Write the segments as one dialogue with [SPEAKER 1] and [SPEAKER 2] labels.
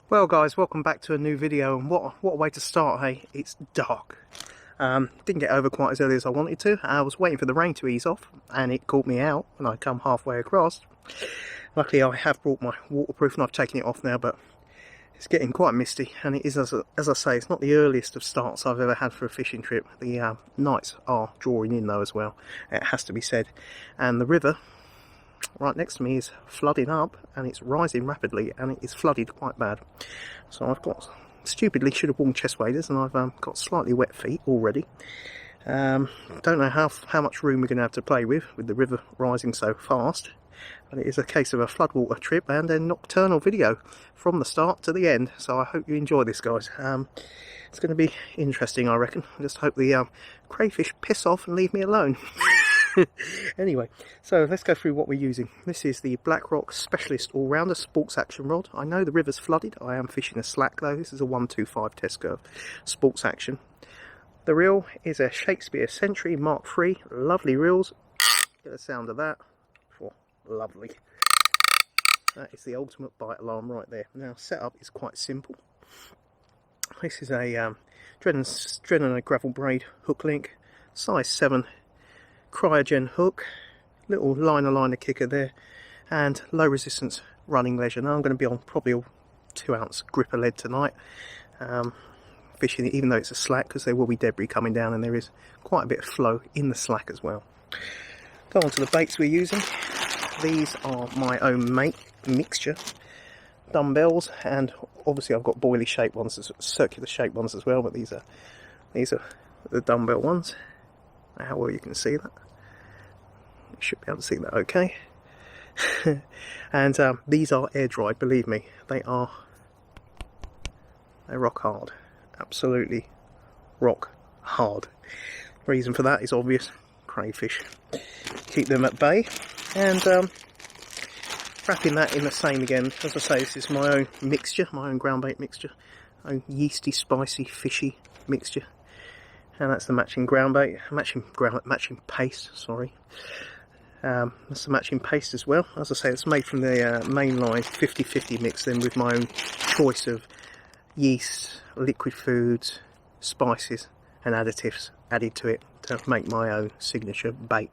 [SPEAKER 1] Well guys, welcome back to a new video, and what a way to start, hey? It's dark. Didn't get over quite as early as I wanted to. I was waiting for the rain to ease off and it caught me out when I come halfway across. Luckily I have brought my waterproof and I've taken it off now, but it's getting quite misty, and it is, as I say, it's not the earliest of starts I've ever had for a fishing trip. The nights are drawing in though as well, it has to be said, and the river right next to me is flooding up, and it's rising rapidly, and it is flooded quite bad. So I've got, stupidly should have worn chest waders, and I've got slightly wet feet already. Don't know how much room we're going to have to play with the river rising so fast, but it is a case of a floodwater trip and a nocturnal video from the start to the end. So I hope you enjoy this, guys. It's going to be interesting, I reckon. I just hope the crayfish piss off and leave me alone. Anyway, so let's go through what we're using. This is the BlackRock Specialist All-Rounder Sports Action Rod. I know the river's flooded. I am fishing a slack though. This is a 125 test curve Sports Action. The reel is a Shakespeare Century Mark III. Lovely reels. Get the sound of that. Oh, lovely. That is the ultimate bite alarm right there. Now, setup is quite simple. This is a Drennan gravel braid hook link, size 7 cryogen hook, little liner kicker there, and low resistance running leisure. Now I'm going to be on probably a 2-ounce grippa lead tonight, fishing it even though it's a slack, because there will be debris coming down and there is quite a bit of flow in the slack as well. Go on to the baits we're using. These are my own mixture dumbbells, and obviously I've got boilie shaped ones, circular shaped ones as well, but these are the dumbbell ones. How well you can see that. You should be able to see that okay. And these are air dried, believe me, they rock hard, absolutely rock hard. Reason for that is obvious: crayfish. Keep them at bay, and wrapping that in the same again. As I say, this is my own mixture, my own ground bait mixture, own yeasty, spicy, fishy mixture. And that's the matching ground bait, matching paste, sorry. That's the matching paste as well. As I say, it's made from the mainline 50-50 mix, then with my own choice of yeast, liquid foods, spices and additives added to it to make my own signature bait.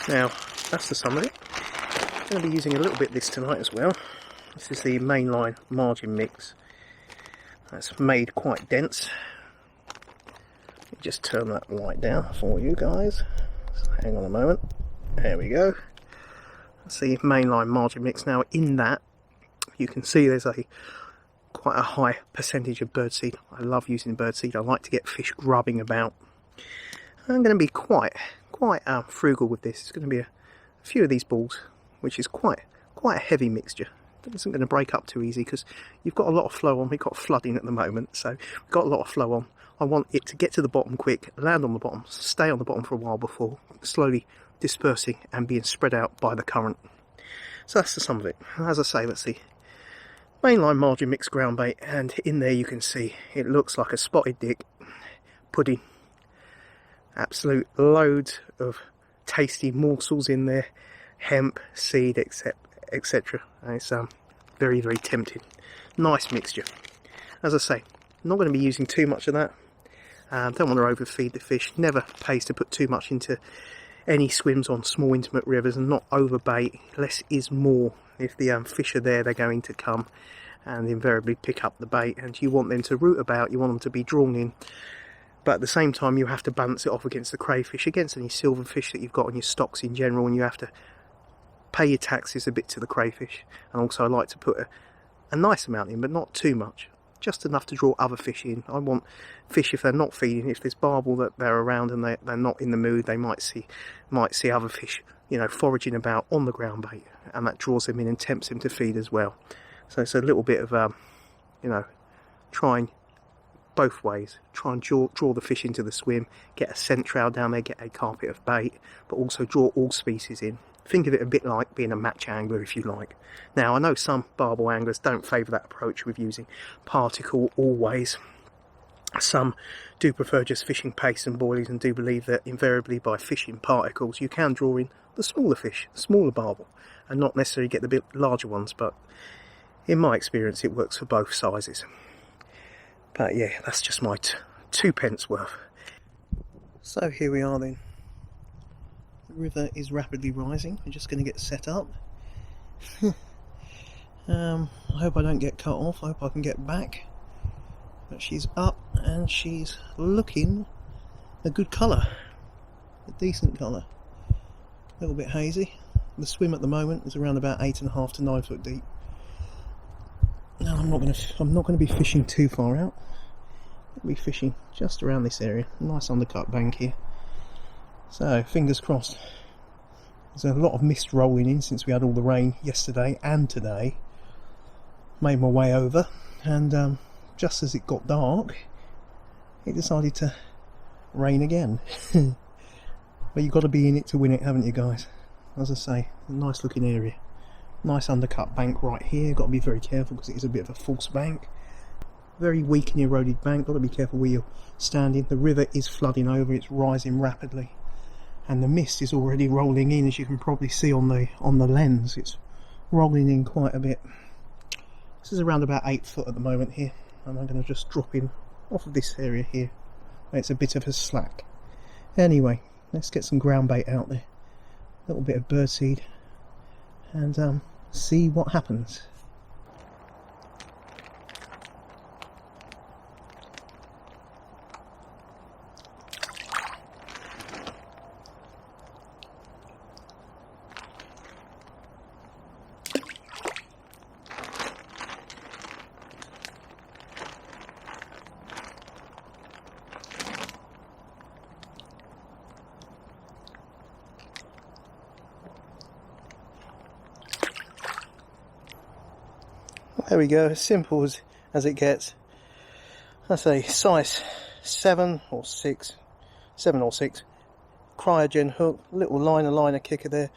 [SPEAKER 1] Now, that's the sum of it. I'm going to be using a little bit of this tonight as well. This is the mainline margin mix. That's made quite dense. Just turn that light down for you guys. So hang on a moment. There we go. That's the mainline margin mix. Now in that, you can see there's quite a high percentage of birdseed. I love using birdseed. I like to get fish grubbing about. I'm going to be quite frugal with this. It's going to be a few of these balls, which is quite a heavy mixture. It isn't going to break up too easy because you've got a lot of flow on. We've got flooding at the moment, so we've got a lot of flow on. I want it to get to the bottom quick, land on the bottom, stay on the bottom for a while before slowly dispersing and being spread out by the current. So that's the sum of it. As I say, that's the mainline margin mix ground bait, and in there you can see it looks like a spotted dick pudding. Absolute loads of tasty morsels in there, hemp, seed, etc. It's very, very tempting. Nice mixture. As I say, not going to be using too much of that. Don't want to overfeed the fish. Never pays to put too much into any swims on small intimate rivers, and not overbait. Less is more. If the fish are there, they're going to come and invariably pick up the bait, and you want them to root about, you want them to be drawn in, but at the same time you have to balance it off against the crayfish, against any silverfish that you've got on your stocks in general, and you have to pay your taxes a bit to the crayfish. And also I like to put a nice amount in, but not too much. Just enough to draw other fish in. I want fish, if they're not feeding, if there's barbel that they're around and they're not in the mood, they might see other fish, you know, foraging about on the ground bait, and that draws them in and tempts them to feed as well. So it's a little bit of you know, trying both ways. Try and draw the fish into the swim, get a scent trail down there, get a carpet of bait, but also draw all species in. Think of it a bit like being a match angler, if you like. Now, I know some barbel anglers don't favour that approach with using particle always. Some do prefer just fishing paste and boilies, and do believe that invariably by fishing particles you can draw in the smaller fish, the smaller barbel, and not necessarily get the bit larger ones. But in my experience it works for both sizes. But yeah, that's just my 2p worth. So here we are then. The river is rapidly rising. I'm just going to get set up. I hope I don't get cut off. I hope I can get back. But she's up and she's looking a good colour. A decent colour. A little bit hazy. The swim at the moment is around about 8.5 to 9 foot deep. Now I'm not going to be fishing too far out. I'll be fishing just around this area. Nice undercut bank here. So fingers crossed. There's a lot of mist rolling in since we had all the rain yesterday and today. Made my way over, and just as it got dark, it decided to rain again. But you've got to be in it to win it, haven't you guys? As I say, a nice looking area. Nice undercut bank right here. Got to be very careful because it is a bit of a false bank. Very weak and eroded bank. Got to be careful where you're standing. The river is flooding over. It's rising rapidly, and the mist is already rolling in, as you can probably see on the lens. It's rolling in quite a bit. This is around about 8 foot at the moment here, and I'm going to just drop in off of this area here. It's a bit of a slack. Anyway, let's get some ground bait out there. A little bit of birdseed, and see what happens. There we go, as simple as it gets. That's a size 7 or 6 cryogen hook, little liner kicker there,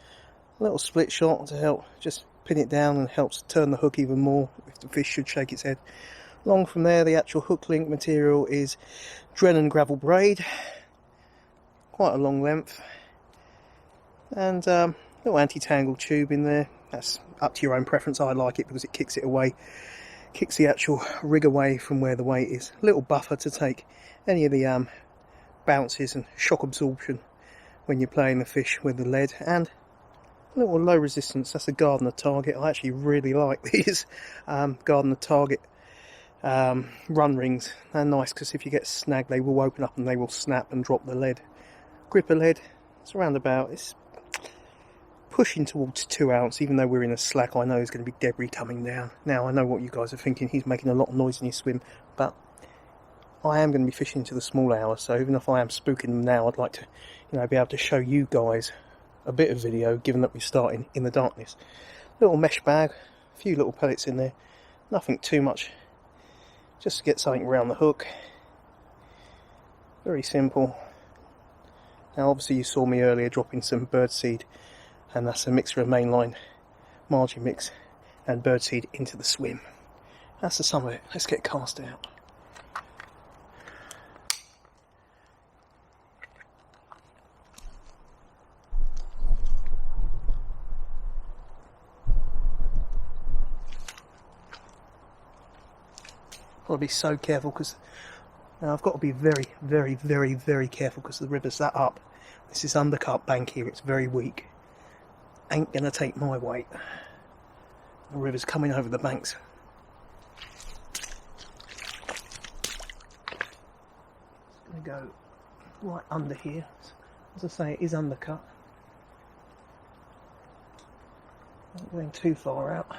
[SPEAKER 1] a little split shot to help just pin it down and helps turn the hook even more if the fish should shake its head. Along from there, the actual hook link material is Drennan gravel braid, quite a long length, and little anti-tangle tube in there. That's up to your own preference. I like it because it kicks it away, kicks the actual rig away from where the weight is. A little buffer to take any of the bounces and shock absorption when you're playing the fish with the lead, and a little low resistance. That's a Gardener Target. I actually really like these Gardener Target run rings. They're nice because if you get snagged they will open up and they will snap and drop the lead. Grippa lead, it's around about, it's pushing towards 2 ounce. Even though we're in a slack, I know there's going to be debris coming down. Now I know what you guys are thinking, he's making a lot of noise in his swim, but I am going to be fishing into the small hours, so even if I am spooking them now, I'd like to, be able to show you guys a bit of video, given that we're starting in the darkness. Little mesh bag, a few little pellets in there, nothing too much, just to get something around the hook. Very simple. Now obviously you saw me earlier dropping some birdseed, and that's a mixture of mainline margin mix and birdseed into the swim. That's the sum of it. Let's get cast out. Got to be so careful because now I've got to be very, very, very, very careful because the river's that up. This is undercut bank here. It's very weak. Ain't gonna take my weight. The river's coming over the banks. It's gonna go right under here. As I say, it is undercut. Not going too far out.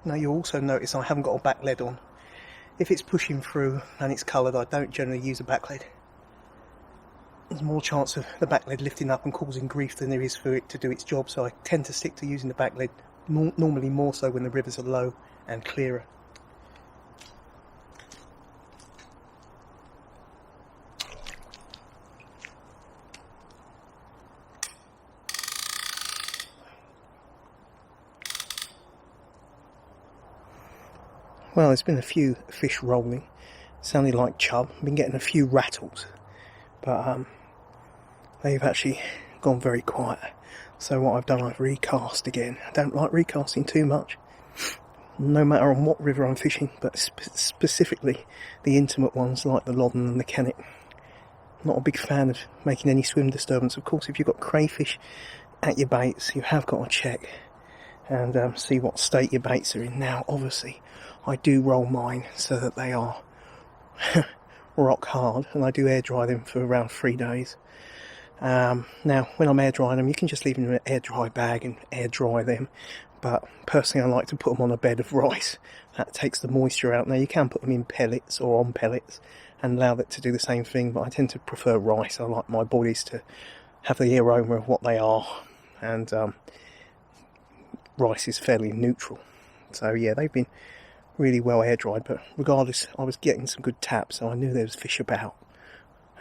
[SPEAKER 1] Now you'll also notice I haven't got a back lead on. If it's pushing through and it's coloured, I don't generally use a back lead. There's more chance of the back lead lifting up and causing grief than there is for it to do its job, so I tend to stick to using the back lead, normally more so when the rivers are low and clearer. Well, there's been a few fish rolling, sounding like chub. I've been getting a few rattles, but they've actually gone very quiet. So what I've done, I've recast again. I don't like recasting too much, no matter on what river I'm fishing, but specifically the intimate ones like the Loddon and the Kennet. Not a big fan of making any swim disturbance. Of course, if you've got crayfish at your baits, you have got to check and see what state your baits are in. Now, obviously, I do roll mine so that they are rock hard, and I do air dry them for around 3 days. Now, when I'm air drying them, you can just leave them in an air dry bag and air dry them. But personally, I like to put them on a bed of rice. That takes the moisture out. Now, you can put them in pellets or on pellets and allow it to do the same thing, but I tend to prefer rice. I like my boilies to have the aroma of what they are, and rice is fairly neutral. So yeah, they've been really well air dried, but regardless, I was getting some good taps, so I knew there was fish about.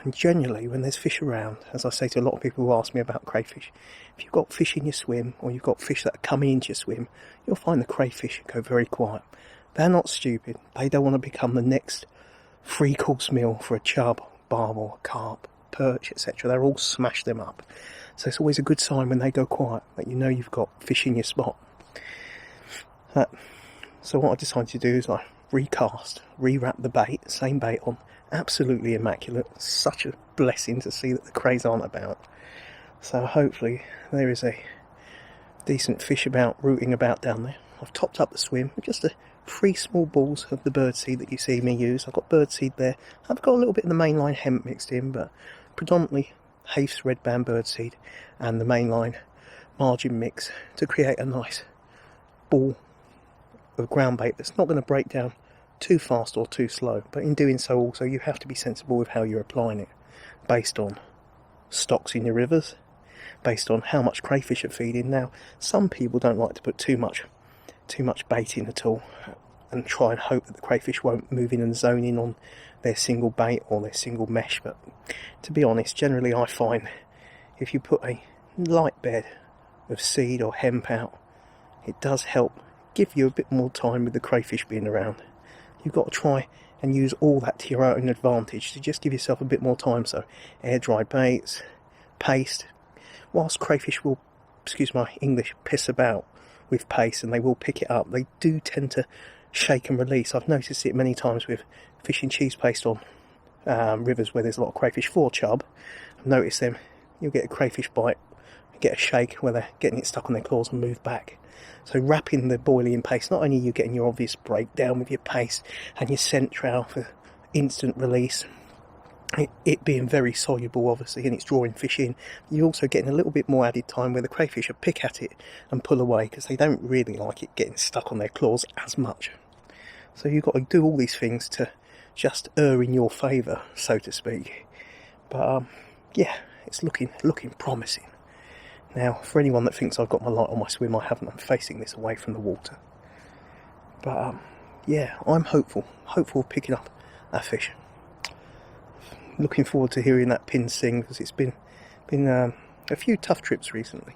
[SPEAKER 1] And generally, when there's fish around, as I say to a lot of people who ask me about crayfish, if you've got fish in your swim, or you've got fish that are coming into your swim, you'll find the crayfish go very quiet. They're not stupid. They don't want to become the next 3-course meal for a chub, barbel, carp, perch, etc. They'll all smash them up. So it's always a good sign when they go quiet, that you know you've got fish in your spot. So what I decided to do is I recast, rewrap the bait, same bait on, absolutely immaculate. Such a blessing to see that the crays aren't about. So hopefully there is a decent fish rooting about down there. I've topped up the swim with just 3 small balls of the birdseed that you see me use. I've got birdseed there. I've got a little bit of the mainline hemp mixed in, but predominantly Hafe's red band birdseed and the mainline margin mix to create a nice ball of ground bait that's not going to break down too fast or too slow. But in doing so, also you have to be sensible with how you're applying it, based on stocks in your rivers, based on how much crayfish are feeding. Now, some people don't like to put too much bait in at all and try and hope that the crayfish won't move in and zone in on their single bait or their single mesh. But to be honest, generally I find if you put a light bed of seed or hemp out, it does help give you a bit more time with the crayfish being around. You've got to try and use all that to your own advantage to just give yourself a bit more time. So air dry baits, paste. Whilst crayfish will, excuse my English, piss about with paste and they will pick it up, they do tend to shake and release. I've noticed it many times with fishing cheese paste on rivers where there's a lot of crayfish for chub. I've noticed them, you'll get a crayfish bite, get a shake where they're getting it stuck on their claws and move back. So wrapping the boilie in paste, not only are you getting your obvious breakdown with your paste and your scent trail for instant release, it being very soluble obviously, and it's drawing fish in, you're also getting a little bit more added time where the crayfish will pick at it and pull away because they don't really like it getting stuck on their claws as much. So you've got to do all these things to just err in your favour, so to speak. But yeah, it's looking promising. Now, for anyone that thinks I've got my light on my swim, I haven't. I'm facing this away from the water. But yeah, I'm hopeful of picking up a fish. Looking forward to hearing that pin sing, because it's been a few tough trips recently.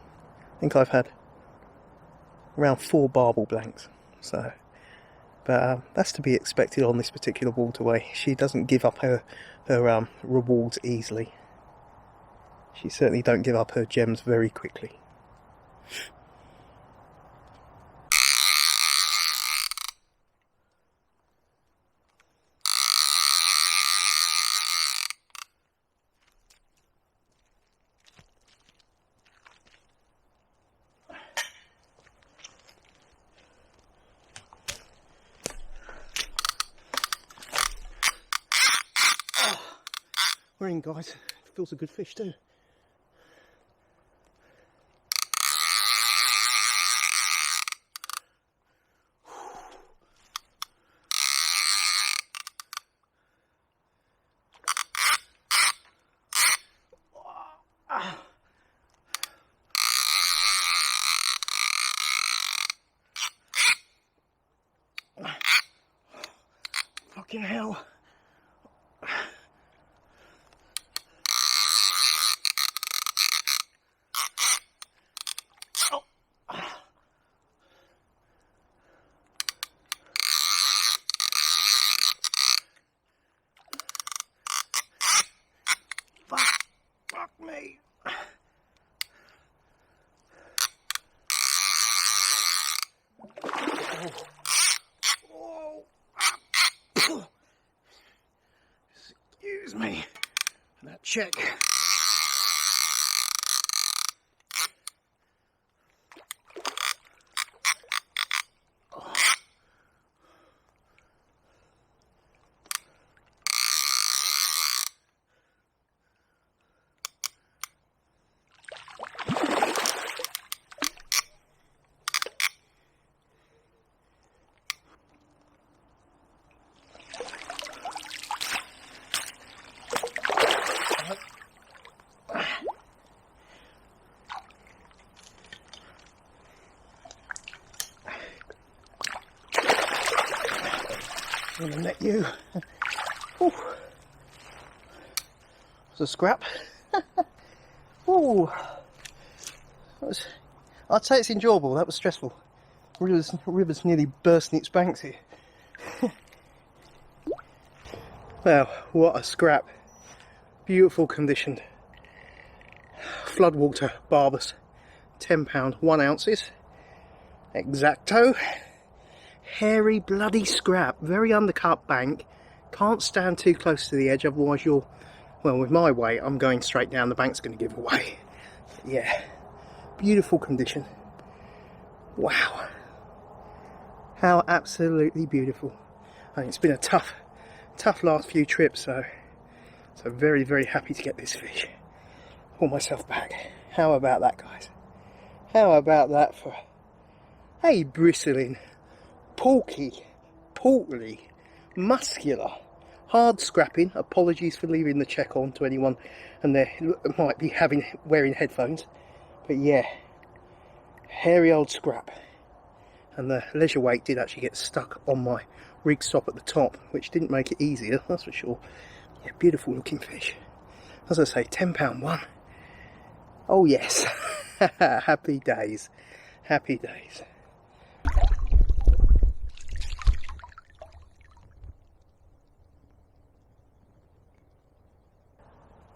[SPEAKER 1] I think I've had around 4 barbel blanks. So, but that's to be expected on this particular waterway. She doesn't give up her rewards easily. She certainly don't give up her gems very quickly. We're in, guys. It feels a good fish too. Fucking hell. Fuck. check. I'm gonna net you. Ooh. It's a scrap. Ooh. I'd say it's enjoyable. That was stressful. River's nearly bursting its banks here. Well, what a scrap. Beautiful condition. Floodwater barbers. £10, 1 ounces. Exacto. Hairy bloody scrap, very undercut bank, can't stand too close to the edge, otherwise you're, well, with my weight I'm going straight down, the bank's going to give away. Yeah, beautiful condition. Wow, how absolutely beautiful. I mean, it's been a tough last few trips, so very, very happy to get this fish. Pull myself back. How about that, guys? How about that for a bristling, porky, portly, muscular, hard scrapping. Apologies for leaving the check on to anyone and they might be wearing headphones, but yeah, hairy old scrap. And the leisure weight did actually get stuck on my rig stop at the top, which didn't make it easier, that's for sure. Yeah, beautiful looking fish. As I say, £10 one. Oh yes. Happy days, happy days.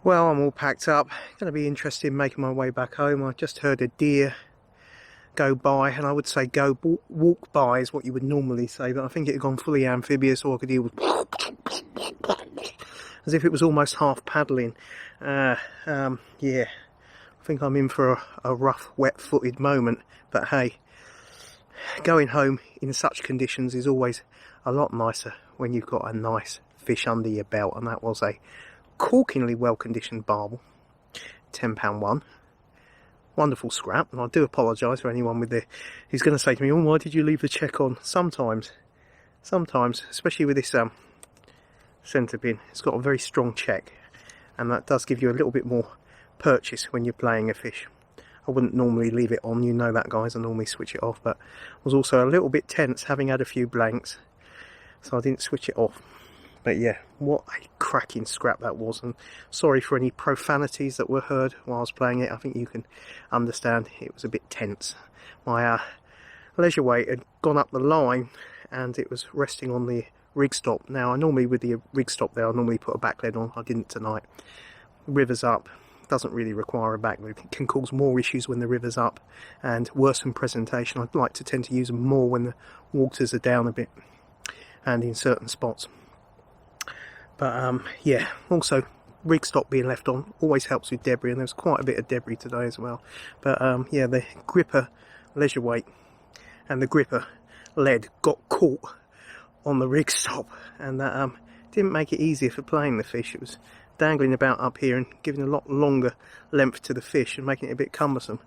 [SPEAKER 1] Well, I'm all packed up. Going to be interested in making my way back home. I just heard a deer go by, and I would say go walk by is what you would normally say, but I think it had gone fully amphibious, or I could hear as if it was almost half paddling. Yeah, I think I'm in for a rough, wet-footed moment, but hey, going home in such conditions is always a lot nicer when you've got a nice fish under your belt, and that was a corkingly well conditioned barbel, £10 one. Wonderful scrap, and I do apologise for anyone who's going to say to me, oh, why did you leave the check on? Sometimes, especially with this centre pin, it's got a very strong check, and that does give you a little bit more purchase when you're playing a fish. I wouldn't normally leave it on, you know that, guys. I normally switch it off, but I was also a little bit tense having had a few blanks, so I didn't switch it off. But yeah, what a cracking scrap that was, and sorry for any profanities that were heard while I was playing it. I think you can understand it was a bit tense. My leisure weight had gone up the line and it was resting on the rig stop. Now, I normally, with the rig stop there, I normally put a back lead on. I didn't tonight. River's up, doesn't really require a back lead. It can cause more issues when the river's up and worsen presentation. I'd like to tend to use them more when the waters are down a bit and in certain spots. But yeah, also rig stop being left on always helps with debris, and there's quite a bit of debris today as well. But yeah, the gripper leisure weight and the gripper lead got caught on the rig stop, and that didn't make it easier for playing the fish. It was dangling about up here and giving a lot longer length to the fish and making it a bit cumbersome.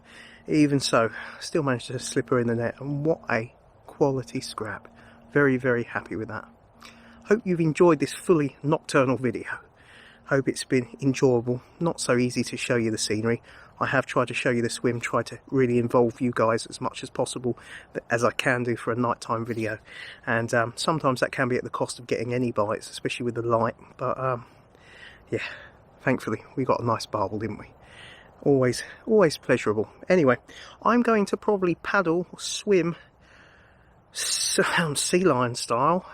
[SPEAKER 1] Even so, still managed to slip her in the net, and what a quality scrap. Very, very happy with that. Hope you've enjoyed this fully nocturnal video. Hope it's been enjoyable. Not so easy to show you the scenery. I have tried to show you the swim, tried to really involve you guys as much as possible, as I can do for a nighttime video. And sometimes that can be at the cost of getting any bites, especially with the light. But yeah, thankfully we got a nice barbel, didn't we? Always pleasurable. Anyway, I'm going to probably paddle or swim sea lion style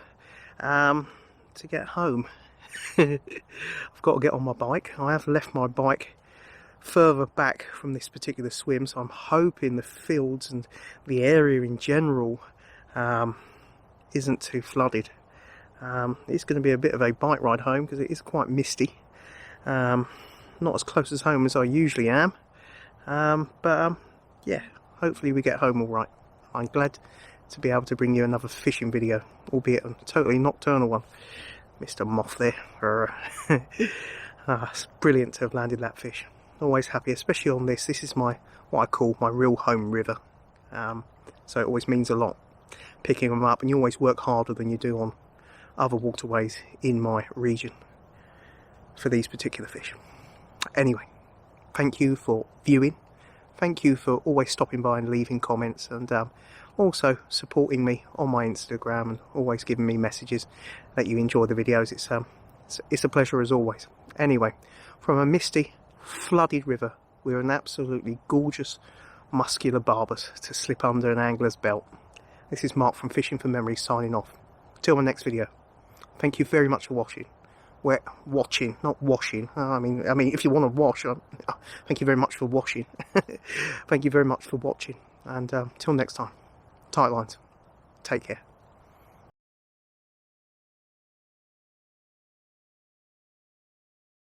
[SPEAKER 1] to get home. I've got to get on my bike. I have left my bike further back from this particular swim, so I'm hoping the fields and the area in general isn't too flooded. It's going to be a bit of a bike ride home because it is quite misty. not as close as home as I usually am. Yeah, hopefully we get home all right. I'm glad to be able to bring you another fishing video, albeit a totally nocturnal one. Mr. Moth there. It's brilliant to have landed that fish. Always happy, especially on this. This is what I call my real home river. So it always means a lot picking them up, and you always work harder than you do on other waterways in my region for these particular fish. Anyway, thank you for viewing. Thank you for always stopping by and leaving comments, and also supporting me on my Instagram and always giving me messages that you enjoy the videos. It's a pleasure as always. Anyway, from a misty, flooded river with an absolutely gorgeous muscular barbus to slip under an angler's belt, this is Mark from Fishing for Memories signing off. Till my next video. Thank you very much for watching. Watching, not washing. I mean, if you want to wash, thank you very much for washing. Thank you very much for watching, and till next time, tight lines. Take care.